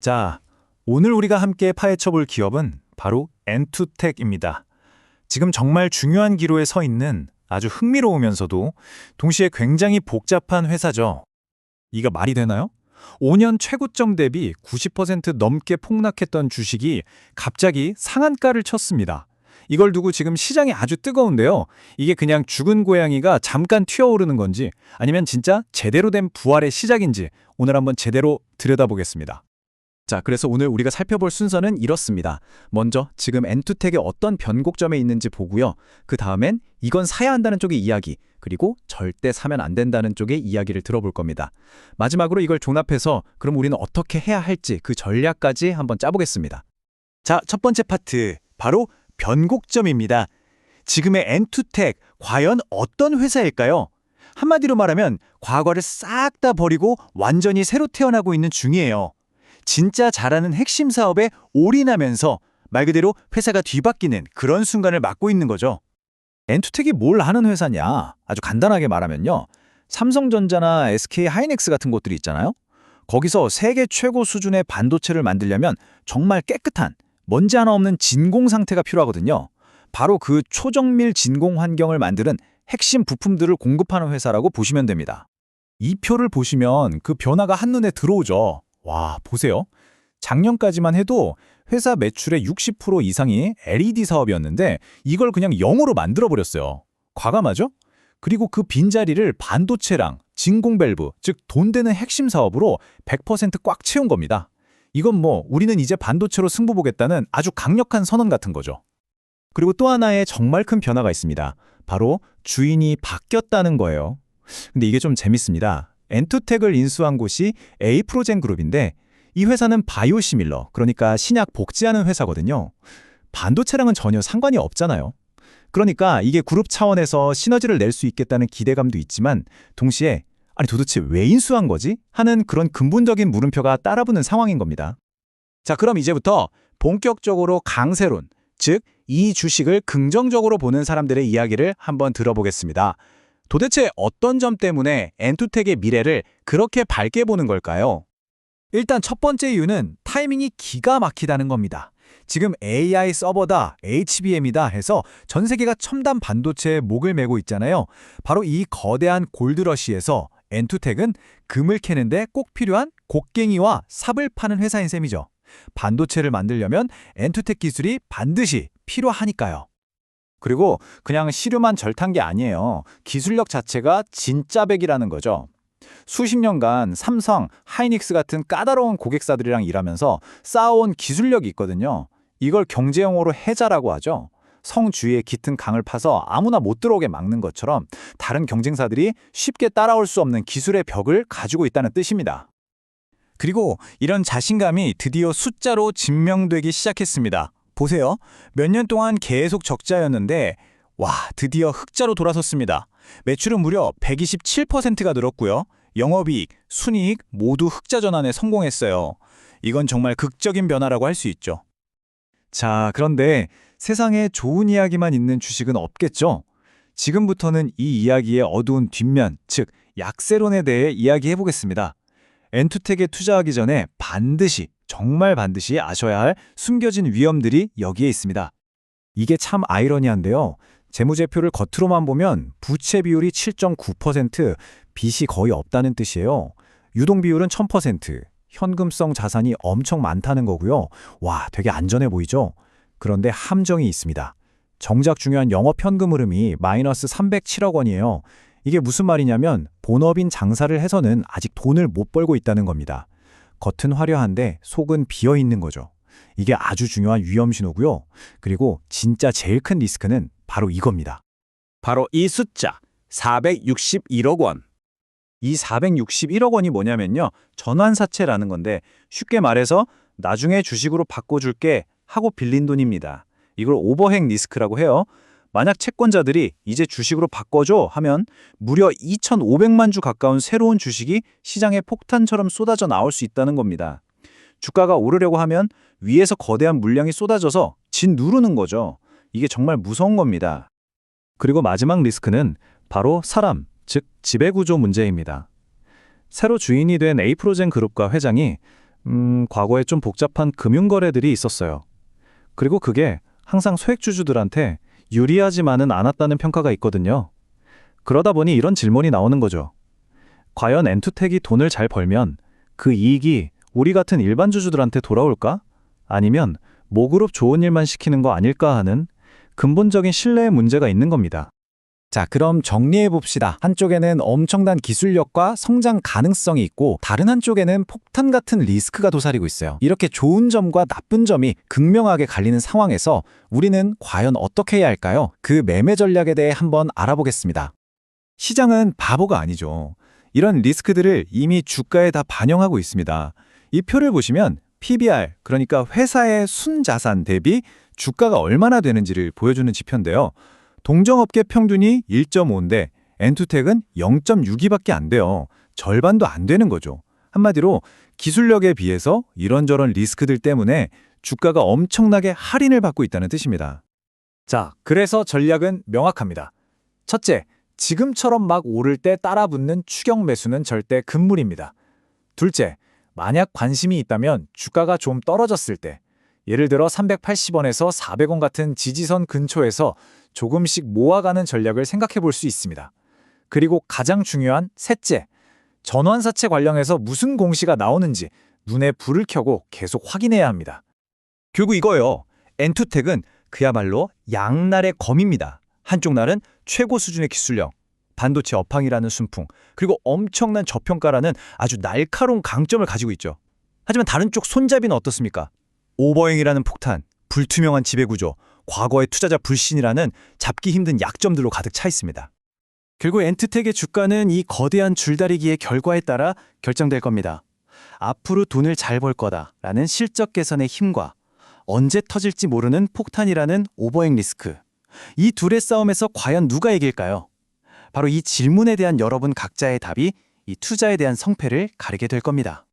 자, 오늘 우리가 함께 파헤쳐볼 기업은 바로 엔투텍입니다. 지금 정말 중요한 기로에 서 있는 아주 흥미로우면서도 동시에 굉장히 복잡한 회사죠. 이거 말이 되나요? 5년 최고점 대비 90% 넘게 폭락했던 주식이 갑자기 상한가를 쳤습니다. 이걸 두고 지금 시장이 아주 뜨거운데요. 이게 그냥 죽은 고양이가 잠깐 튀어오르는 건지 아니면 진짜 제대로 된 부활의 시작인지 오늘 한번 제대로 들여다보겠습니다. 자, 그래서 오늘 우리가 살펴볼 순서는 이렇습니다. 먼저 지금 엔투텍이 어떤 변곡점에 있는지 보고요. 그 다음엔 이건 사야 한다는 쪽의 이야기, 그리고 절대 사면 안 된다는 쪽의 이야기를 들어볼 겁니다. 마지막으로 이걸 종합해서 그럼 우리는 어떻게 해야 할지 그 전략까지 한번 짜보겠습니다. 자, 첫 번째 파트, 바로 변곡점입니다. 지금의 엔투텍, 과연 어떤 회사일까요? 한마디로 말하면 과거를 싹 다 버리고 완전히 새로 태어나고 있는 중이에요. 진짜 잘하는 핵심 사업에 올인하면서 말 그대로 회사가 뒤바뀌는 그런 순간을 맞고 있는 거죠. 엔투텍이 뭘 하는 회사냐? 아주 간단하게 말하면요. 삼성전자나 SK하이닉스 같은 곳들이 있잖아요. 거기서 세계 최고 수준의 반도체를 만들려면 정말 깨끗한, 먼지 하나 없는 진공 상태가 필요하거든요. 바로 그 초정밀 진공 환경을 만드는 핵심 부품들을 공급하는 회사라고 보시면 됩니다. 이 표를 보시면 그 변화가 한눈에 들어오죠. 와, 보세요. 작년까지만 해도 회사 매출의 60% 이상이 LED 사업이었는데 이걸 그냥 0으로 만들어버렸어요. 과감하죠? 그리고 그 빈자리를 반도체랑 진공 밸브, 즉 돈 되는 핵심 사업으로 100% 꽉 채운 겁니다. 이건 뭐 우리는 이제 반도체로 승부 보겠다는 아주 강력한 선언 같은 거죠. 그리고 또 하나의 정말 큰 변화가 있습니다. 바로 주인이 바뀌었다는 거예요. 근데 이게 좀 재밌습니다. 엔투텍을 인수한 곳이 에이프로젠 그룹인데 이 회사는 바이오시밀러, 그러니까 신약 복제하는 회사거든요. 반도체랑은 전혀 상관이 없잖아요. 그러니까 이게 그룹 차원에서 시너지를 낼 수 있겠다는 기대감도 있지만 동시에 아니 도대체 왜 인수한 거지? 하는 그런 근본적인 물음표가 따라붙는 상황인 겁니다. 자, 그럼 이제부터 본격적으로 강세론, 즉 이 주식을 긍정적으로 보는 사람들의 이야기를 한번 들어보겠습니다. 도대체 어떤 점 때문에 엔투텍의 미래를 그렇게 밝게 보는 걸까요? 일단 첫 번째 이유는 타이밍이 기가 막히다는 겁니다. 지금 AI 서버다, HBM이다 해서 전 세계가 첨단 반도체에 목을 메고 있잖아요. 바로 이 거대한 골드러시에서 엔투텍은 금을 캐는데 꼭 필요한 곡괭이와 삽을 파는 회사인 셈이죠. 반도체를 만들려면 엔투텍 기술이 반드시 필요하니까요. 그리고 그냥 시류만 절탄 게 아니에요. 기술력 자체가 진짜 백이라는 거죠. 수십 년간 삼성, 하이닉스 같은 까다로운 고객사들이랑 일하면서 쌓아온 기술력이 있거든요. 이걸 경제용어로 해자라고 하죠. 성 주위에 깃든 강을 파서 아무나 못 들어오게 막는 것처럼 다른 경쟁사들이 쉽게 따라올 수 없는 기술의 벽을 가지고 있다는 뜻입니다. 그리고 이런 자신감이 드디어 숫자로 증명되기 시작했습니다. 보세요. 몇 년 동안 계속 적자였는데 와, 드디어 흑자로 돌아섰습니다. 매출은 무려 127%가 늘었고요. 영업이익, 순이익 모두 흑자 전환에 성공했어요. 이건 정말 극적인 변화라고 할 수 있죠. 자, 그런데 세상에 좋은 이야기만 있는 주식은 없겠죠? 지금부터는 이 이야기의 어두운 뒷면, 즉 약세론에 대해 이야기해보겠습니다. 엔투텍에 투자하기 전에 반드시, 정말 반드시 아셔야 할 숨겨진 위험들이 여기에 있습니다. 이게 참 아이러니한데요. 재무제표를 겉으로만 보면 부채 비율이 7.9%, 빚이 거의 없다는 뜻이에요. 유동 비율은 1000%, 현금성 자산이 엄청 많다는 거고요. 와, 되게 안전해 보이죠? 그런데 함정이 있습니다. 정작 중요한 영업 현금 흐름이 마이너스 307억 원이에요. 이게 무슨 말이냐면 본업인 장사를 해서는 아직 돈을 못 벌고 있다는 겁니다. 겉은 화려한데 속은 비어 있는 거죠. 이게 아주 중요한 위험 신호고요. 그리고 진짜 제일 큰 리스크는 바로 이겁니다. 바로 이 숫자, 461억 원. 이 461억 원이 뭐냐면요. 전환사채라는 건데 쉽게 말해서 나중에 주식으로 바꿔줄게 하고 빌린 돈입니다. 이걸 오버행 리스크라고 해요. 만약 채권자들이 이제 주식으로 바꿔줘 하면 무려 2,500만 주 가까운 새로운 주식이 시장에 폭탄처럼 쏟아져 나올 수 있다는 겁니다. 주가가 오르려고 하면 위에서 거대한 물량이 쏟아져서 진 누르는 거죠. 이게 정말 무서운 겁니다. 그리고 마지막 리스크는 바로 사람, 즉 지배구조 문제입니다. 새로 주인이 된 에이프로젠 그룹과 회장이 과거에 좀 복잡한 금융거래들이 있었어요. 그리고 그게 항상 소액주주들한테 유리하지만은 않았다는 평가가 있거든요. 그러다 보니 이런 질문이 나오는 거죠. 과연 엔투텍이 돈을 잘 벌면 그 이익이 우리 같은 일반 주주들한테 돌아올까? 아니면 모그룹 좋은 일만 시키는 거 아닐까 하는 근본적인 신뢰의 문제가 있는 겁니다. 자, 그럼 정리해 봅시다. 한쪽에는 엄청난 기술력과 성장 가능성이 있고 다른 한쪽에는 폭탄 같은 리스크가 도사리고 있어요. 이렇게 좋은 점과 나쁜 점이 극명하게 갈리는 상황에서 우리는 과연 어떻게 해야 할까요? 그 매매 전략에 대해 한번 알아보겠습니다. 시장은 바보가 아니죠. 이런 리스크들을 이미 주가에 다 반영하고 있습니다. 이 표를 보시면 PBR, 그러니까 회사의 순자산 대비 주가가 얼마나 되는지를 보여주는 지표인데요. 동종업계 평균이 1.5인데 엔투텍은 0.62밖에 안 돼요. 절반도 안 되는 거죠. 한마디로 기술력에 비해서 이런저런 리스크들 때문에 주가가 엄청나게 할인을 받고 있다는 뜻입니다. 자, 그래서 전략은 명확합니다. 첫째, 지금처럼 막 오를 때 따라붙는 추격 매수는 절대 금물입니다. 둘째, 만약 관심이 있다면 주가가 좀 떨어졌을 때, 예를 들어 380원에서 400원 같은 지지선 근처에서 조금씩 모아가는 전략을 생각해 볼 수 있습니다. 그리고 가장 중요한 셋째, 전환사채 관련해서 무슨 공시가 나오는지 눈에 불을 켜고 계속 확인해야 합니다. 결국 이거예요. 엔투텍은 그야말로 양날의 검입니다. 한쪽 날은 최고 수준의 기술력, 반도체 업황이라는 순풍, 그리고 엄청난 저평가라는 아주 날카로운 강점을 가지고 있죠. 하지만 다른 쪽 손잡이는 어떻습니까? 오버행이라는 폭탄, 불투명한 지배구조, 과거의 투자자 불신이라는 잡기 힘든 약점들로 가득 차 있습니다. 결국 엔투텍의 주가는 이 거대한 줄다리기의 결과에 따라 결정될 겁니다. 앞으로 돈을 잘 벌 거다라는 실적 개선의 힘과 언제 터질지 모르는 폭탄이라는 오버행 리스크. 이 둘의 싸움에서 과연 누가 이길까요? 바로 이 질문에 대한 여러분 각자의 답이 이 투자에 대한 성패를 가리게 될 겁니다.